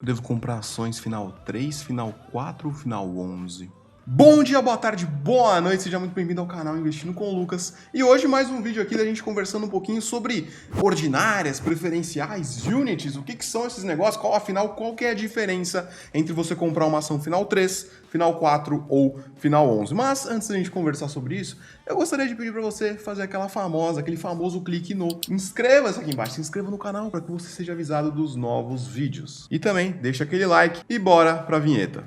Eu devo comprar ações final 3, final 4 ou final 11? Bom dia, boa tarde, boa noite, seja muito bem-vindo ao canal Investindo com o Lucas. E hoje mais um vídeo aqui da gente conversando um pouquinho sobre ordinárias, preferenciais, units, o que são esses negócios, qual que é a diferença entre você comprar uma ação final 3, final 4 ou final 11. Mas antes da gente conversar sobre isso, eu gostaria de pedir para você fazer aquele famoso clique no inscreva-se aqui embaixo, se inscreva no canal para que você seja avisado dos novos vídeos. E também deixa aquele like e bora pra vinheta.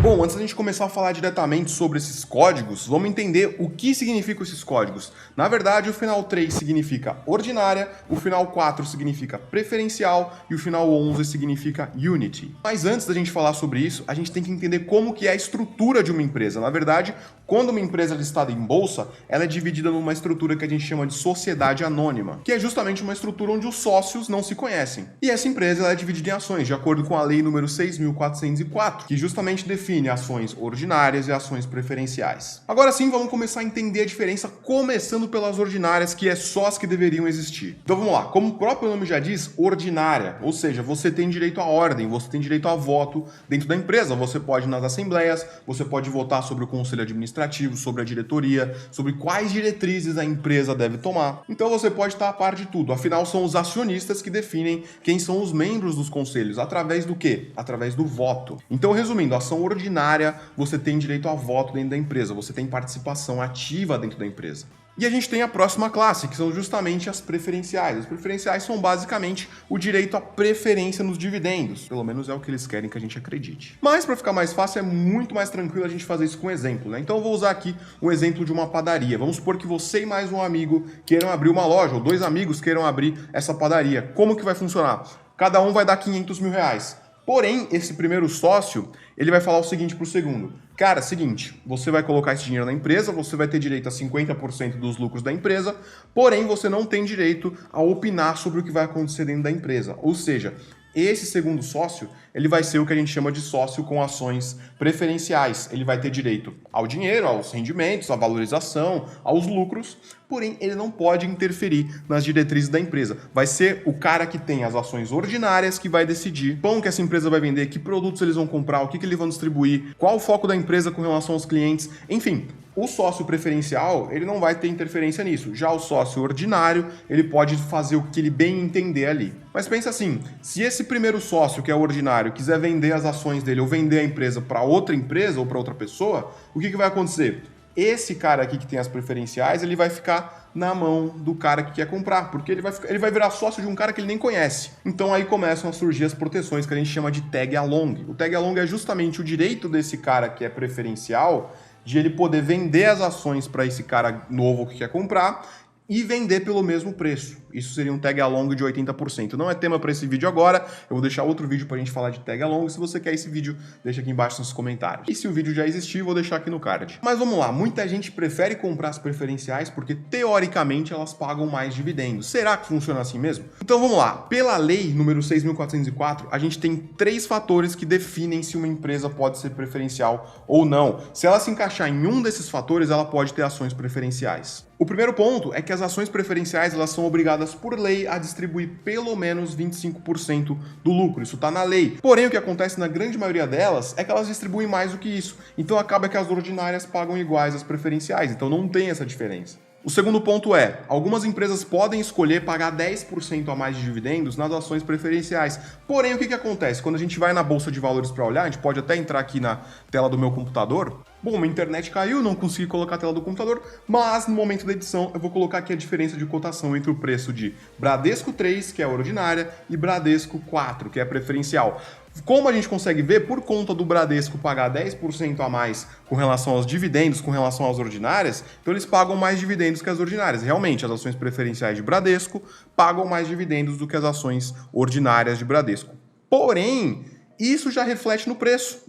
Bom, antes da gente começar a falar diretamente sobre esses códigos, vamos entender o que significam esses códigos. Na verdade, o final 3 significa ordinária, o final 4 significa preferencial e o final 11 significa unity. Mas antes da gente falar sobre isso, a gente tem que entender como que é a estrutura de uma empresa. Na verdade, quando uma empresa é listada em bolsa, ela é dividida numa estrutura que a gente chama de sociedade anônima, que é justamente uma estrutura onde os sócios não se conhecem. E essa empresa ela é dividida em ações, de acordo com a lei número 6.404, que justamente define ações ordinárias e ações preferenciais. Agora sim, vamos começar a entender a diferença, começando pelas ordinárias, que é só as que deveriam existir. Então vamos lá, como o próprio nome já diz, ordinária, ou seja, você tem direito à ordem, você tem direito a voto dentro da empresa, você pode ir nas assembleias, você pode votar sobre o conselho administrativo, sobre a diretoria, sobre quais diretrizes a empresa deve tomar. Então você pode estar a par de tudo, afinal são os acionistas que definem quem são os membros dos conselhos, através do quê? Através do voto. Então resumindo, a ação ordinária, você tem direito a voto dentro da empresa, você tem participação ativa dentro da empresa. E a gente tem a próxima classe, que são justamente as preferenciais. As preferenciais são basicamente o direito à preferência nos dividendos. Pelo menos é o que eles querem que a gente acredite. Mas para ficar mais fácil, é muito mais tranquilo a gente fazer isso com um exemplo, né? Então eu vou usar aqui um exemplo de uma padaria. Vamos supor que você e mais um amigo queiram abrir uma loja, ou dois amigos queiram abrir essa padaria. Como que vai funcionar? Cada um vai dar 500 mil reais. Porém, esse primeiro sócio, ele vai falar o seguinte para o segundo. Cara, seguinte, você vai colocar esse dinheiro na empresa, você vai ter direito a 50% dos lucros da empresa, porém você não tem direito a opinar sobre o que vai acontecer dentro da empresa. Ou seja, esse segundo sócio, ele vai ser o que a gente chama de sócio com ações preferenciais. Ele vai ter direito ao dinheiro, aos rendimentos, à valorização, aos lucros, porém ele não pode interferir nas diretrizes da empresa. Vai ser o cara que tem as ações ordinárias que vai decidir como que essa empresa vai vender, que produtos eles vão comprar, o que eles vão distribuir, qual o foco da empresa com relação aos clientes, enfim. O sócio preferencial, ele não vai ter interferência nisso. Já o sócio ordinário, ele pode fazer o que ele bem entender ali. Mas pensa assim, se esse primeiro sócio, que é o ordinário, quiser vender as ações dele ou vender a empresa para outra empresa ou para outra pessoa, o que vai acontecer? Esse cara aqui que tem as preferenciais, ele vai ficar na mão do cara que quer comprar, porque ele vai virar sócio de um cara que ele nem conhece. Então aí começam a surgir as proteções que a gente chama de tag along. O tag along é justamente o direito desse cara que é preferencial de ele poder vender as ações para esse cara novo que quer comprar e vender pelo mesmo preço. Isso seria um tag along de 80%. Não é tema para esse vídeo agora, eu vou deixar outro vídeo para a gente falar de tag along. Se você quer esse vídeo, deixa aqui embaixo nos comentários. E se o vídeo já existir, vou deixar aqui no card. Mas vamos lá, muita gente prefere comprar as preferenciais porque, teoricamente, elas pagam mais dividendos. Será que funciona assim mesmo? Então vamos lá, pela lei número 6.404, a gente tem 3 fatores que definem se uma empresa pode ser preferencial ou não. Se ela se encaixar em um desses fatores, ela pode ter ações preferenciais. O primeiro ponto é que as ações preferenciais elas são obrigadas por lei a distribuir pelo menos 25% do lucro. Isso está na lei. Porém, o que acontece na grande maioria delas é que elas distribuem mais do que isso. Então acaba que as ordinárias pagam iguais às preferenciais. Então não tem essa diferença. O segundo ponto é, algumas empresas podem escolher pagar 10% a mais de dividendos nas ações preferenciais. Porém, o que acontece? Quando a gente vai na Bolsa de Valores para olhar, a gente pode até entrar aqui na tela do meu computador. Bom, minha internet caiu, não consegui colocar a tela do computador, mas no momento da edição eu vou colocar aqui a diferença de cotação entre o preço de Bradesco 3, que é a ordinária, e Bradesco 4, que é a preferencial. Como a gente consegue ver, por conta do Bradesco pagar 10% a mais com relação aos dividendos, com relação às ordinárias, então eles pagam mais dividendos que as ordinárias. Realmente, as ações preferenciais de Bradesco pagam mais dividendos do que as ações ordinárias de Bradesco. Porém, isso já reflete no preço,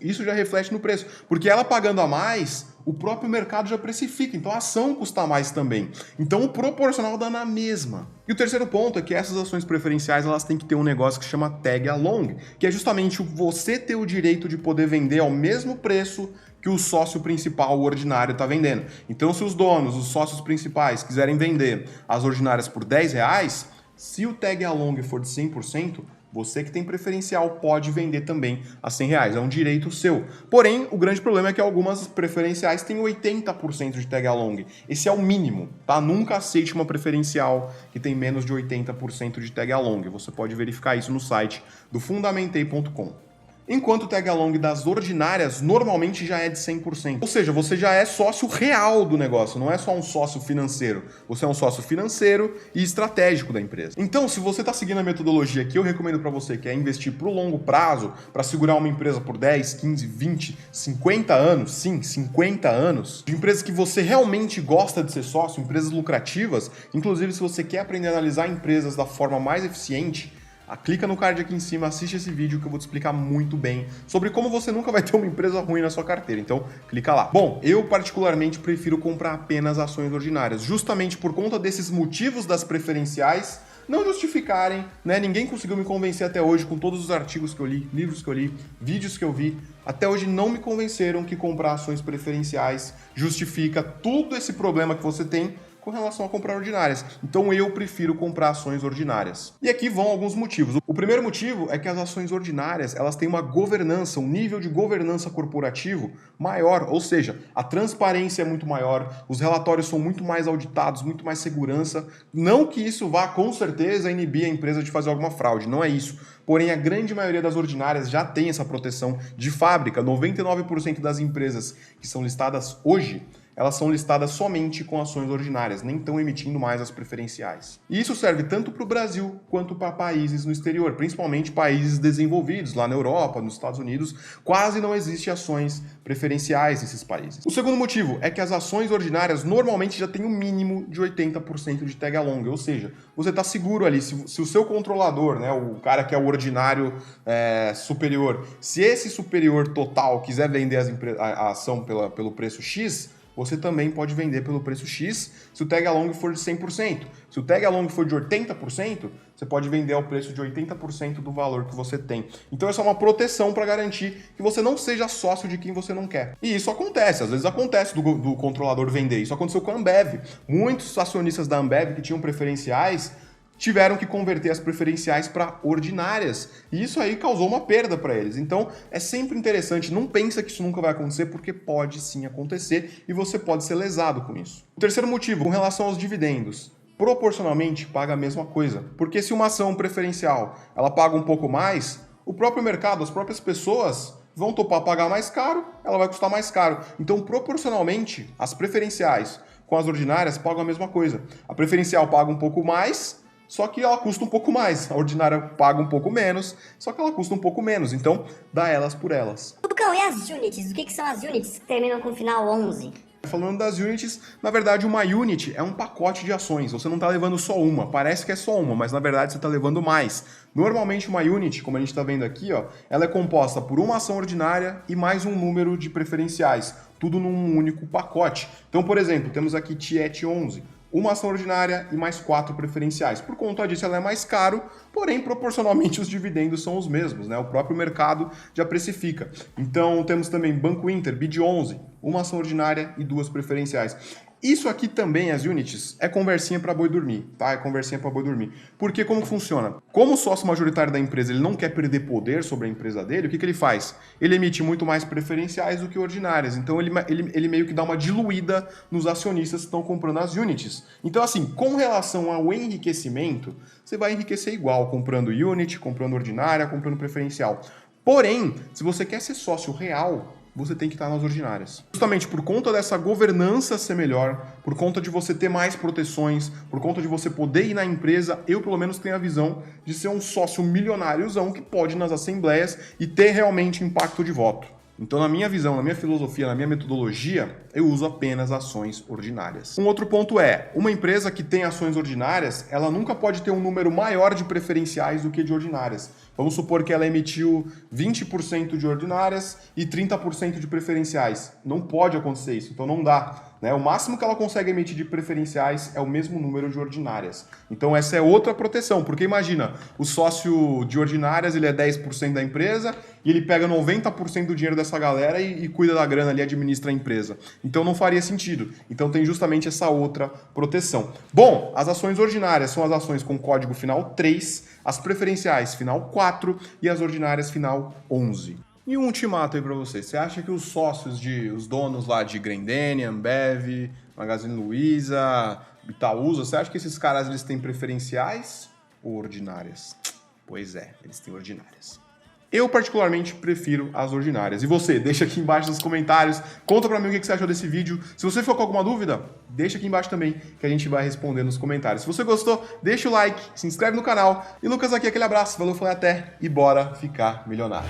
porque ela pagando a mais, o próprio mercado já precifica, então a ação custa mais também. Então o proporcional dá na mesma. E o terceiro ponto é que essas ações preferenciais elas têm que ter um negócio que chama tag along, que é justamente você ter o direito de poder vender ao mesmo preço que o sócio principal, o ordinário, está vendendo. Então, se os donos, os sócios principais, quiserem vender as ordinárias por R$10, se o tag along for de 100%, você que tem preferencial pode vender também a R$100, é um direito seu. Porém, o grande problema é que algumas preferenciais têm 80% de tag along. Esse é o mínimo, tá? Nunca aceite uma preferencial que tem menos de 80% de tag along. Você pode verificar isso no site do fundamentei.com. Enquanto o tag along das ordinárias normalmente já é de 100%. Ou seja, você já é sócio real do negócio, não é só um sócio financeiro. Você é um sócio financeiro e estratégico da empresa. Então, se você está seguindo a metodologia que eu recomendo para você, que é investir para o longo prazo, para segurar uma empresa por 10, 15, 20, 50 anos, sim, 50 anos, de empresas que você realmente gosta de ser sócio, empresas lucrativas, inclusive se você quer aprender a analisar empresas da forma mais eficiente, clica no card aqui em cima, assiste esse vídeo que eu vou te explicar muito bem sobre como você nunca vai ter uma empresa ruim na sua carteira. Então, clica lá. Bom, eu particularmente prefiro comprar apenas ações ordinárias, justamente por conta desses motivos das preferenciais não justificarem, né? Ninguém conseguiu me convencer até hoje com todos os artigos que eu li, livros que eu li, vídeos que eu vi. Até hoje não me convenceram que comprar ações preferenciais justifica todo esse problema que você tem com relação a comprar ordinárias. Então eu prefiro comprar ações ordinárias. E aqui vão alguns motivos. O primeiro motivo é que as ações ordinárias, elas têm uma governança, um nível de governança corporativo maior, ou seja, a transparência é muito maior, os relatórios são muito mais auditados, muito mais segurança. Não que isso vá com certeza inibir a empresa de fazer alguma fraude, não é isso. Porém, a grande maioria das ordinárias já tem essa proteção de fábrica. 99% das empresas que são listadas hoje, elas são listadas somente com ações ordinárias, nem estão emitindo mais as preferenciais. E isso serve tanto para o Brasil quanto para países no exterior, principalmente países desenvolvidos, lá na Europa, nos Estados Unidos, quase não existe ações preferenciais nesses países. O segundo motivo é que as ações ordinárias normalmente já têm um mínimo de 80% de tag along, ou seja, você está seguro ali, se o seu controlador, né, o cara que é o ordinário superior, se esse superior total quiser vender a ação pelo preço X, você também pode vender pelo preço X se o tag along for de 100%. Se o tag along for de 80%, você pode vender ao preço de 80% do valor que você tem. Então essa é uma proteção para garantir que você não seja sócio de quem você não quer. E isso acontece, às vezes acontece do controlador vender. Isso aconteceu com a Ambev. Muitos acionistas da Ambev que tinham preferenciais tiveram que converter as preferenciais para ordinárias. E isso aí causou uma perda para eles. Então, é sempre interessante. Não pensa que isso nunca vai acontecer, porque pode sim acontecer e você pode ser lesado com isso. O terceiro motivo, com relação aos dividendos. Proporcionalmente, paga a mesma coisa. Porque se uma ação preferencial ela paga um pouco mais, o próprio mercado, as próprias pessoas vão topar pagar mais caro, ela vai custar mais caro. Então, proporcionalmente, as preferenciais com as ordinárias pagam a mesma coisa. A preferencial paga um pouco mais, só que ela custa um pouco mais. A ordinária paga um pouco menos, só que ela custa um pouco menos. Então, dá elas por elas. Lucão, e as units? O que são as units que terminam com o final 11? Falando das units, na verdade uma unit é um pacote de ações. Você não está levando só uma, parece que é só uma, mas na verdade você está levando mais. Normalmente uma unit, como a gente está vendo aqui, ó, ela é composta por uma ação ordinária e mais um número de preferenciais, tudo num único pacote. Então, por exemplo, temos aqui TIET 11. Uma ação ordinária e mais 4 preferenciais. Por conta disso, ela é mais caro, porém, proporcionalmente, os dividendos são os mesmos, né? O próprio mercado já precifica. Então, temos também Banco Inter, BID 11, uma ação ordinária e 2 preferenciais. Isso aqui também, as units, é conversinha para boi dormir, tá? É conversinha para boi dormir. Porque como funciona? Como o sócio majoritário da empresa ele não quer perder poder sobre a empresa dele, o que ele faz? Ele emite muito mais preferenciais do que ordinárias. Então ele meio que dá uma diluída nos acionistas que estão comprando as units. Então assim, com relação ao enriquecimento, você vai enriquecer igual, comprando unit, comprando ordinária, comprando preferencial. Porém, se você quer ser sócio real, você tem que estar nas ordinárias. Justamente por conta dessa governança ser melhor, por conta de você ter mais proteções, por conta de você poder ir na empresa, eu pelo menos tenho a visão de ser um sócio milionáriozão que pode ir nas assembleias e ter realmente impacto de voto. Então, na minha visão, na minha filosofia, na minha metodologia, eu uso apenas ações ordinárias. Um outro ponto é, uma empresa que tem ações ordinárias, ela nunca pode ter um número maior de preferenciais do que de ordinárias. Vamos supor que ela emitiu 20% de ordinárias e 30% de preferenciais. Não pode acontecer isso, então não dá. Né? O máximo que ela consegue emitir de preferenciais é o mesmo número de ordinárias. Então essa é outra proteção, porque imagina, o sócio de ordinárias ele é 10% da empresa e ele pega 90% do dinheiro dessa galera e cuida da grana ali, administra a empresa. Então não faria sentido. Então tem justamente essa outra proteção. Bom, as ações ordinárias são as ações com código final 3, as preferenciais final 4 e as ordinárias final 11. E um ultimato aí pra você. Você acha que os sócios, os donos lá de Grendene, Ambev, Magazine Luiza, Itaúsa, você acha que esses caras eles têm preferenciais ou ordinárias? Pois é, eles têm ordinárias. Eu particularmente prefiro as ordinárias. E você? Deixa aqui embaixo nos comentários. Conta pra mim o que você achou desse vídeo. Se você ficou com alguma dúvida, deixa aqui embaixo também que a gente vai responder nos comentários. Se você gostou, deixa o like, se inscreve no canal. E Lucas aqui, aquele abraço. Valeu, foi até e bora ficar milionário.